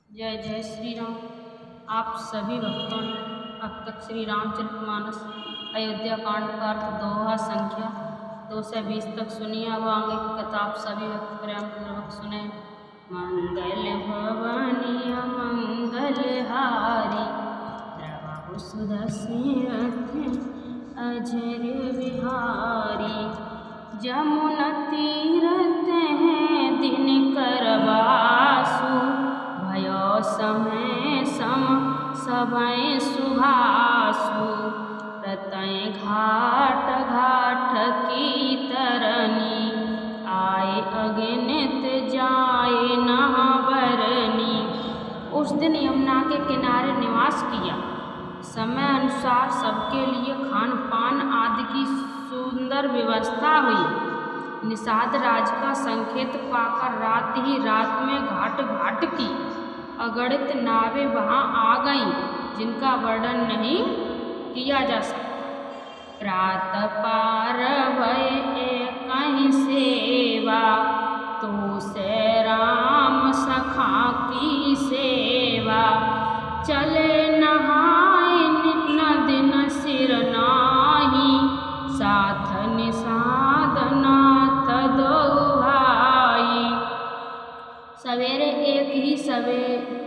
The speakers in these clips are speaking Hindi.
जय जय श्री राम। आप सभी भक्तों ने अब तक श्री रामचरितमानस अयोध्या कांड का अर्थ दोहा संख्या 2 से 20 तक सुनी। अब आगे की कथा आप सभी भक्त प्रेम पूर्वक सुने। मंगल भवनीय मंगलहारी द्रवहु सुदशरथ अजर बिहारी। जमुना तीरथ हैं दिन करबासु भयो समय सम सबय सुभासु। रतय घाट घाट की तरनी आए अगणित जाए नहावरनी। उस दिन यमुना के किनारे निवास किया। समय अनुसार सबके लिए खान पान आदि की सुंदर व्यवस्था हुई। निषाद राज का संकेत पाकर रात ही रात में घाट घाट की अगणित नावें वहां आ गईं, जिनका वर्णन नहीं किया जा सकता। प्रातः पार भय कहीं सेवा तो से राम सखा की सेवा। चले नहाय नदी न सिर नाही साथ निषाद नाथ दो भाई। सवेरे एक ही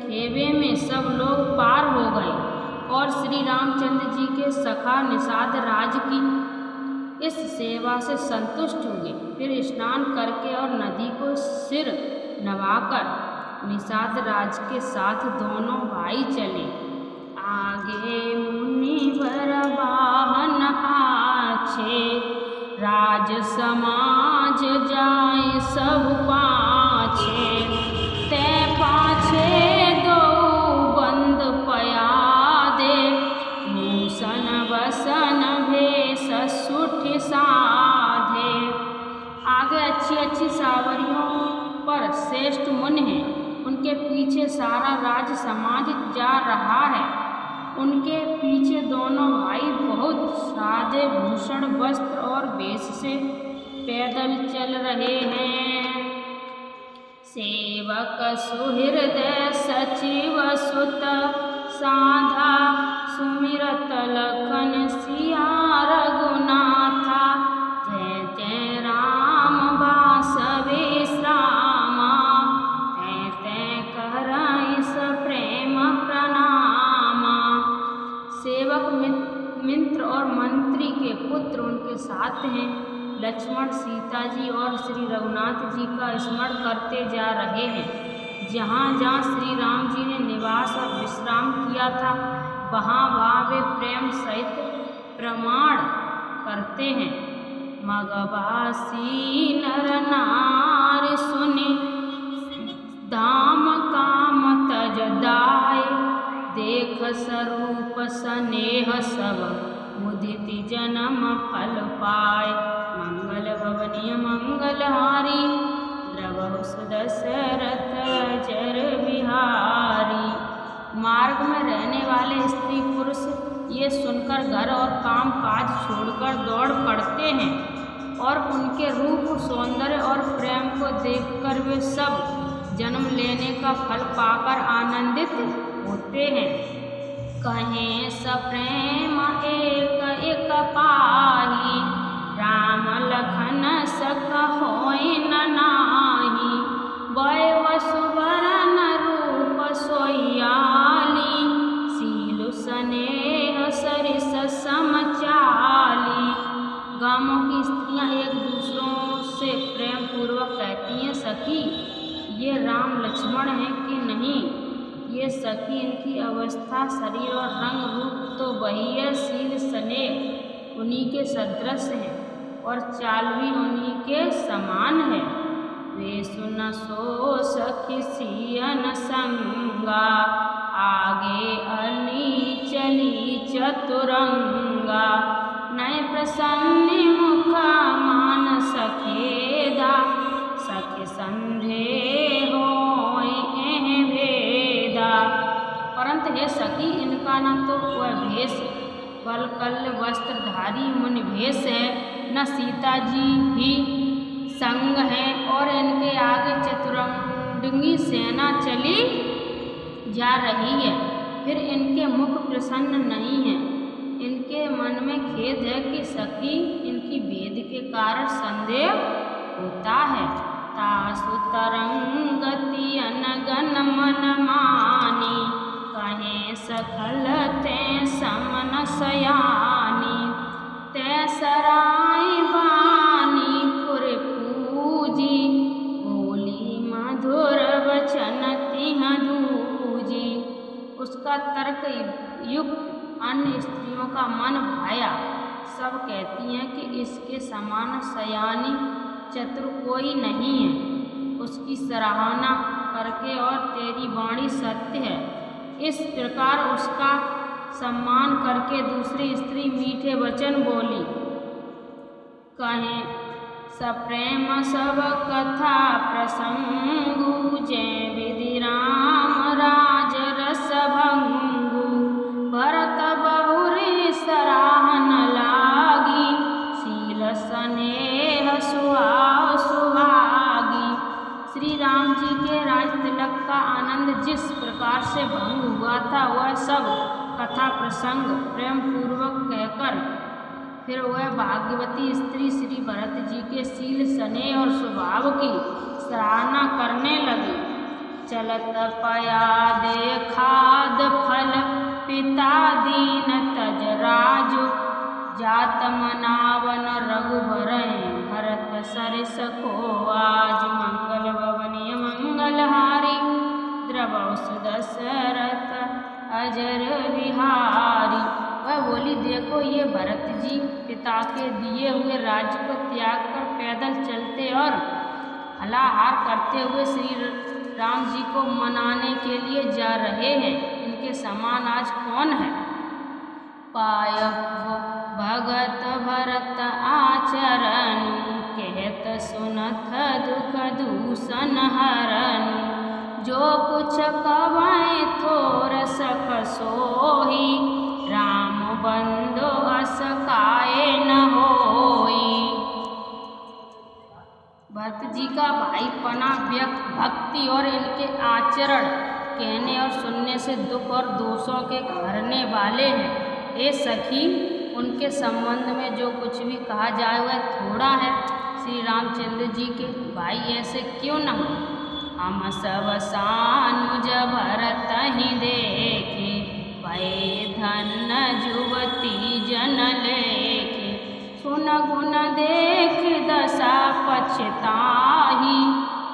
खेवे में सब लोग पार हो गए और श्री रामचंद्र जी के सखा निषाद राज की इस सेवा से संतुष्ट हुए। फिर स्नान करके और नदी को सिर नवाकर निषाद राज के साथ दोनों भाई चले। आगे मुनिवर वाहन आछे राज समाज जाए सब पाछे। ते पाछे दो बंद पयादे भूषण वसन भेष सुठ साधे। आगे अच्छी अच्छी सावरियों पर श्रेष्ठ मुनि हैं, उनके पीछे सारा राज समाज जा रहा है। उनके पीछे दोनों भाई बहुत सादे भूषण वस्त्र और वेश से पैदल चल रहे हैं। सेवक सुहृदय सचिव सुत साधा सुमिरत लखन सिया रघुनाथा। जय जय राम वासवे श्यामा तै तै करई स प्रेम प्रणामा। सेवक मित्र और मंत्री के पुत्र उनके साथ हैं। लक्ष्मण सीता जी और श्री रघुनाथ जी का स्मरण करते जा रहे हैं। जहाँ जहाँ श्री राम जी ने निवास और विश्राम किया था वहाँ वे प्रेम सहित प्रमाण करते हैं। मगवासी नर नार सुने धाम काम तज दाय। देख स्वरूप स्नेह सब मुदिति जन्म फल पाए। मंगल भवनीय मंगलहारी द्रवहु सुदशरथ अजर बिहारी। मार्ग में रहने वाले स्त्री पुरुष ये सुनकर घर और काम काज छोड़कर दौड़ पड़ते हैं और उनके रूप सौंदर्य और प्रेम को देखकर वे सब जन्म लेने का फल पाकर आनंदित होते हैं। कहें सप्रेम एक एक पाही राम लखन सख होय न नाही। वै वसुवरन रूप सोयाली सीलु स्नेह सरिस समचाली। गांवों की स्त्रियां एक दूसरों से प्रेम पूर्वक कहती हैं, सखी ये राम लक्ष्मण हैं कि नहीं। ये सखी इनकी अवस्था शरीर और रंग रूप तो वही है, शील स्नेह उन्हीं के सदृश है और चाल भी उन्हीं के समान है। वे सुन सो सखी सियन संगा आगे अली चली चतुरंगा। नय प्रसन्न मुख मान सखेदा सखी संदेह होय एह भेदा। परंतु हे सखी इनका न तो वह भेष वल्कल वस्त्रधारी मुनि भेष है, न सीता जी ही संग हैं और इनके आगे चतुरंगी सेना चली जा रही है, फिर इनके मुख प्रसन्न नहीं है। इनके मन में खेद है कि सखी इनकी भेद के कारण संदेह होता है। तासु तरंगति अनगन मन मानी, कहें सकल ते समन सयानी। ते सराय बानी पुर पूजी, बोली मधुर वचन तिह दूजी। उसका तर्क युक्त अन्य स्त्रियों का मन भाया। सब कहती हैं कि इसके समान सयानी चतुर कोई नहीं है। उसकी सराहना करके और तेरी वाणी सत्य है, इस प्रकार उसका सम्मान करके दूसरी स्त्री मीठे वचन बोली। कहें सप्रेम सब कथा प्रसंगु, जय विधि राम राज रस भंगु। भरत बहुरी सराहन लागी, शील स्नेह सुहाव सुहागी। श्री राम जी के राज तिलक का आनंद जिस प्रकार से भंग हुआ था, वह सब कथा प्रसंग प्रेम पूर्वक कहकर फिर वह भाग्यवती स्त्री श्री भरत जी के शील स्नेह और स्वभाव की सराहना करने लगी। चलत पया देखाद फल, पिता दीन तज राजु। जात मनावन रघुबर, भरत सरिस को आज। मंगल भवनीय मंगलहारी, द्रवौ सुदशरथ अजर विहारी। वह बोली, देखो ये भरत जी पिता के दिए हुए राज्य को त्याग कर पैदल चलते और हलाहार करते हुए श्री राम जी को मनाने के लिए जा रहे हैं। इनके समान आज कौन है? पाय भगत भरत आचरण, कहत सुनत दुख दूषण हरण। जो कुछ कवै थोर सख सोही, राम बंधु अस काए न होई। भरत जी का भाईपना भक्ति और इनके आचरण कहने और सुनने से दुख और दोषों के हरने वाले हैं। हे सखी, उनके संबंध में जो कुछ भी कहा जाए वह थोड़ा है। श्री रामचंद्र जी के भाई ऐसे क्यों न हो? हम सब सानुज भरत ही देखे, भय धन जुवती जन लेखे। सुन गुण देख दशा पछताही,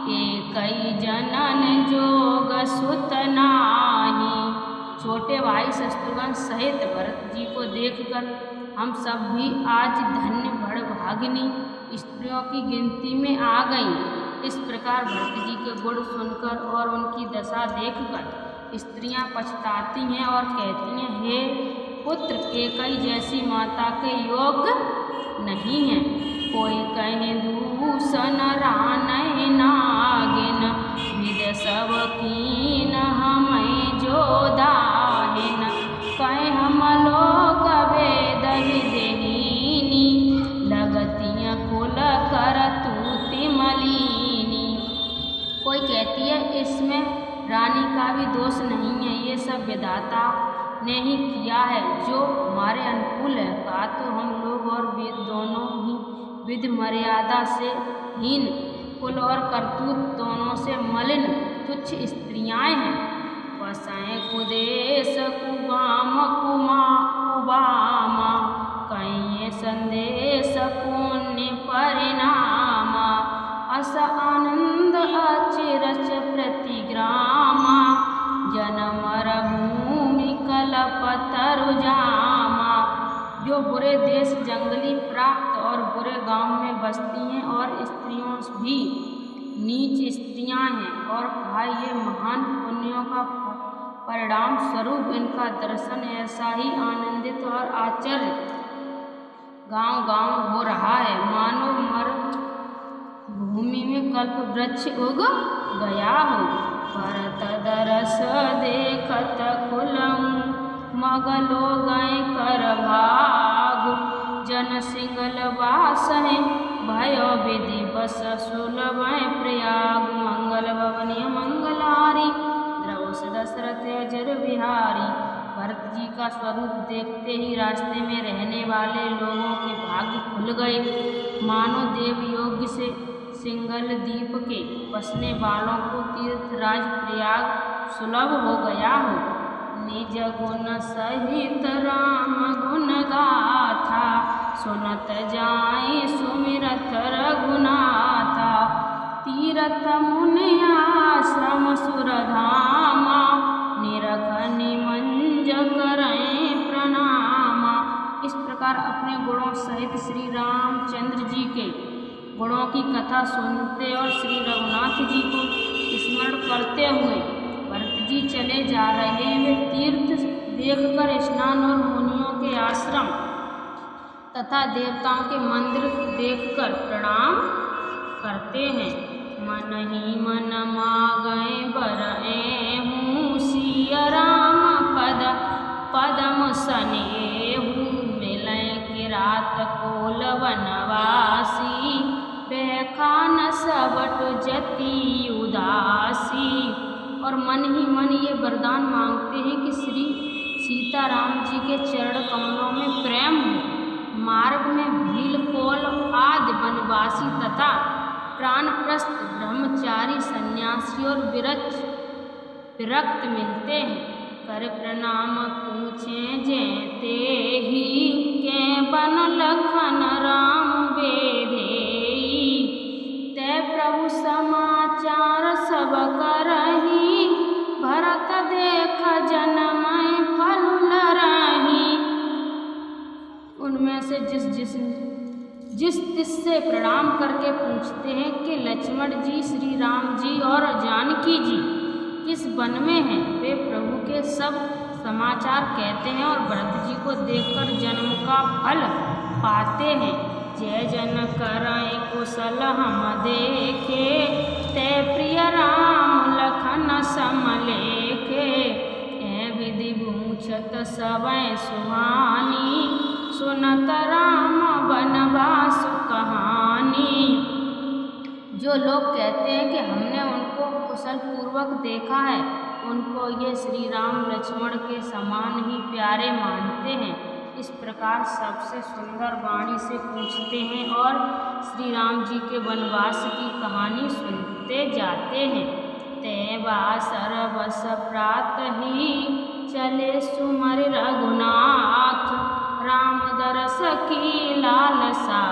के कई जनन जोग सुत नाही। छोटे भाई शत्रुघ्न सहित भरत जी को देखकर हम सब भी आज धन्य बड़भागिनी स्त्रियों की गिनती में आ गईं। इस प्रकार भरत जी के गुण सुनकर और उनकी दशा देखकर स्त्रियां पछताती हैं और कहती हैं, हे पुत्र, केकई जैसी माता के योग नहीं है। कोई कहे दूषण रानय नागिन, विद सब कीन हमें जो दाहिन। कहे हम लोक वेद विदेहिनी, लगतियाँ कुल कर तूति मलिनी। कोई कहती है इसमें रानी का भी दोष नहीं है, ये सब विधाता ने ही किया है जो हमारे अनुकूल है। कहा तो हम लोग और वेद दोनों ही विधि मर्यादा से हीन, कुल और करतूत दोनों से मलिन तुच्छ स्त्रियाँ हैं। वसैं कुदेश कुगाम कुबामा, कहीं संदेश पुण्य परिणामा। अस आनंद अचिरच प्रतिग्रामा, जनमर भूमि कलपतरु जामा। जो बुरे देश जंगली प्राप्त और बुरे गांव में बसती हैं और स्त्रियों भी नीच स्त्रियां हैं, और कहा ये महान पुण्यों का परिणाम स्वरूप इनका दर्शन ऐसा ही आनंदित और आश्चर्य गांव गांव हो रहा है, मानो मर भूमि में कल्प वृक्ष उग गया हो। भरत दरस देखत कुलम, मगलो गए कर भागु। जन सिंगल वासहि, भयो विधि बस सुलभ प्रयाग। मंगल भवनीय मंगलारी, द्रवस दशरथ जी का स्वरूप देखते ही रास्ते में रहने वाले लोगों के भाग्य खुल गए, मानो देवयोग से सिंगल द्वीप के बसने वालों को तीर्थराज प्रयाग सुलभ हो गया हो। निज गुण सहित राम गुण गाथा, सुनत जाए सुमिरत रघुनाथा। तीरथ मुनि आश्रम सुरधामा, निरख निमंज करें प्रणामा। इस प्रकार अपने गुणों सहित श्री रामचंद्र जी के गुणों की कथा सुनते और श्री रघुनाथ जी को स्मरण करते हुए भरत जी चले जा रहे वे तीर्थ देखकर स्नान और मुनियों के आश्रम तथा देवताओं के मंदिर देखकर प्रणाम करते हैं। मन ही मन मागए बरएहूँ, सिया राम पद पदम सनेहूँ। मिलय के रात कोल वनवासी, बेखान सबट जति उदासी। और मन ही मन ये वरदान मांगते हैं कि श्री सीताराम जी के चरण कमलों में प्रेम हो, मार्ग में भील कोल आदि वनवासी तथा प्राणप्रस्थ ब्रह्मचारी सन्यासी और विरक्त मिलते हैं। कर प्रणाम पूछें जेते ही, के बन लखन राम बेधेई। ते प्रभु समाचार सब करही, भरत देख जनमय फल लरही। उनमें से जिस तिससे प्रणाम करके पूछते हैं कि लक्ष्मण जी, श्री राम जी और जानकी जी किस वन में हैं, वे प्रभु के सब समाचार कहते हैं और भरत जी को देखकर जन्म का फल पाते हैं। जय जन करय कुशल हम देखे, ते प्रिय राम लखन समलेखे। ए विधि पूछत सबय सुहानी, सुनत राम वनवास कहानी। जो लोग कहते हैं कि हमने उनको कुशल पूर्वक देखा है, उनको ये श्री राम लक्ष्मण के समान ही प्यारे मानते हैं। इस प्रकार सबसे सुंदर वाणी से पूछते हैं और श्री राम जी के वनवास की कहानी सुनते जाते हैं। तैवा सरबस प्रात ही, चले सुमर रघुनाथ। राम दरस की लालसा,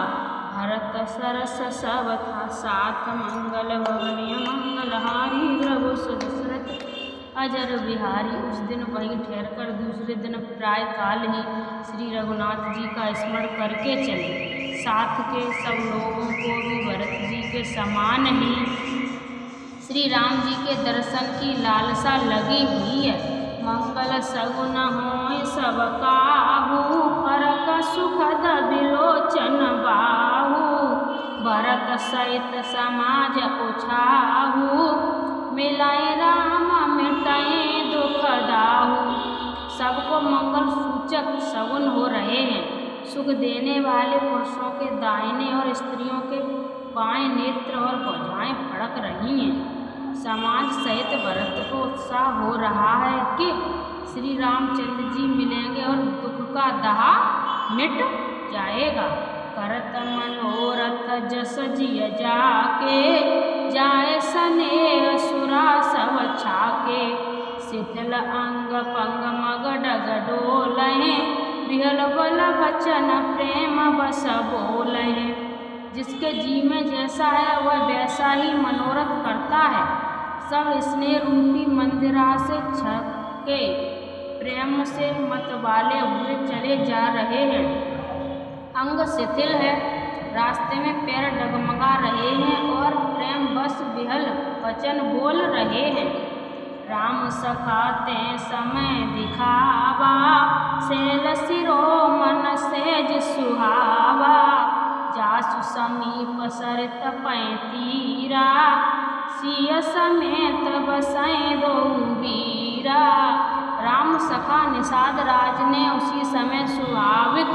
भरत सरस सब था साथ। मंगल भवनीय मंगलहारी, प्रभु दशरथ अजर बिहारी। उस दिन वहीं ठहरकर दूसरे दिन प्राय काल ही श्री रघुनाथ जी का स्मरण करके चले। साथ के सब लोगों को भी भरत जी के समान ही श्री राम जी के दर्शन की लालसा लगी हुई है। मंगल सगुन होय सब काहू, फरक सुखद बिलोचन बाहू। भरत सहित समाज उछाहू, मिलाए राम मिटाए दुख दाहू। सबको मंगल सूचक सगुन हो रहे हैं। सुख देने वाले पुरुषों के दाहिने और स्त्रियों के बाएं नेत्र और भुजाएं फड़क रही हैं। समाज सहित भरत को उत्साह हो रहा है कि श्री रामचंद्र जी मिलेंगे और दुख का दाह मिट जाएगा। करत मनोरथ जस जिय जाके, जाए स्नेह सुरा सब छाके। शिथिल अंग पंग मग डग डोलहे, विहल बल बचन प्रेम बस बोलहे। जिसके जी में जैसा है वह वैसा ही मनोरथ करता है। सब स्नेह रूपी मंदिरा से छके प्रेम से मतवाले हुए चले जा रहे हैं। अंग शिथिल है, रास्ते में पैर डगमगा रहे हैं और प्रेम बस विहल वचन बोल रहे हैं। राम सखाते समय दिखावा, सेल सिरो मन सेज सुहावा। जासु समीप सरित पैतीरा, सिय समेत बसाए दो वीरा। राम सखा निषाद राज ने उसी समय स्वाभाविक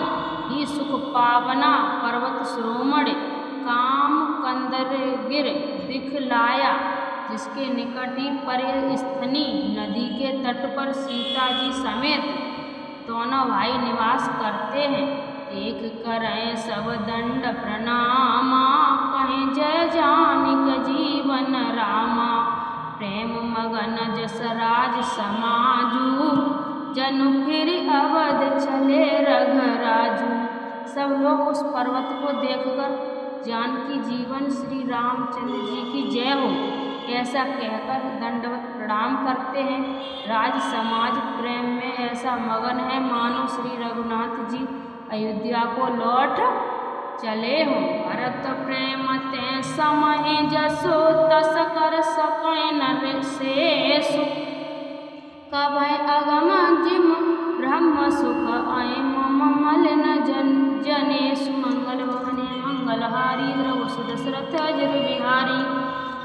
ही सुख पावना पर्वत शिरोमणि काम कंदरगिर दिखलाया, जिसके निकट ही परिस्थनी नदी के तट पर सीता जी समेत दोनों भाई निवास करते हैं। देख करें सब दंड प्रणामा, कहें जय जानिक जीवन रामा। प्रेम मगन जसराज समाजू, जनु फिर अवध चले रघुराजू। सब लोग उस पर्वत को देखकर जानकी जीवन श्री रामचंद्र जी की जय हो ऐसा कहकर दंडवत प्रणाम करते हैं। राज समाज प्रेम में ऐसा मगन है मानो श्री रघुनाथ जी अयोध्या को लौट चले हो। भरत प्रेम ते समय जसो, तस कर सकै न शेषु। कभय अगम जिम ब्रह्म सुख, अय मम मलिन जनेषु। मंगल भवने मंगलहारी, द्रवसु दशरथ अजर बिहारी।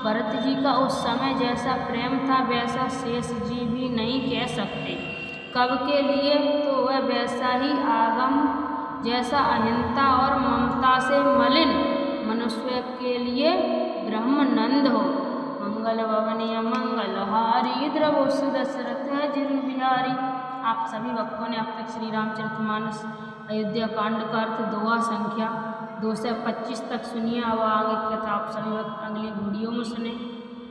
भरत जी का उस समय जैसा प्रेम था वैसा शेष जी भी नहीं कह सकते। कब के लिए तो वह वैसा ही आगम जैसा अहिंसा और ममता से मलिन मनुष्य के लिए ब्रह्मनंद हो। मंगल भवनीय मंगलहारी, द्रवसु दशरथ अजर बिहारी। आप सभी भक्तों ने अब तक श्री रामचरितमानस अयोध्या कांड का अर्थ दोहा संख्या 2 से 25 तक सुनिए। अब आगे की कथा आप सभी वक्त अगली वीडियो में सुने।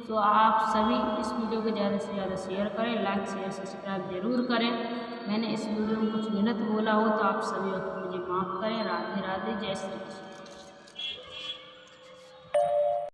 तो आप सभी इस वीडियो को ज़्यादा से ज़्यादा शेयर करें, लाइक शेयर सब्सक्राइब जरूर करें। मैंने इस वीडियो में कुछ गलत बोला हो तो आप सभी वक्त मुझे माफ़ करें। राधे राधे, जय श्री कृष्ण।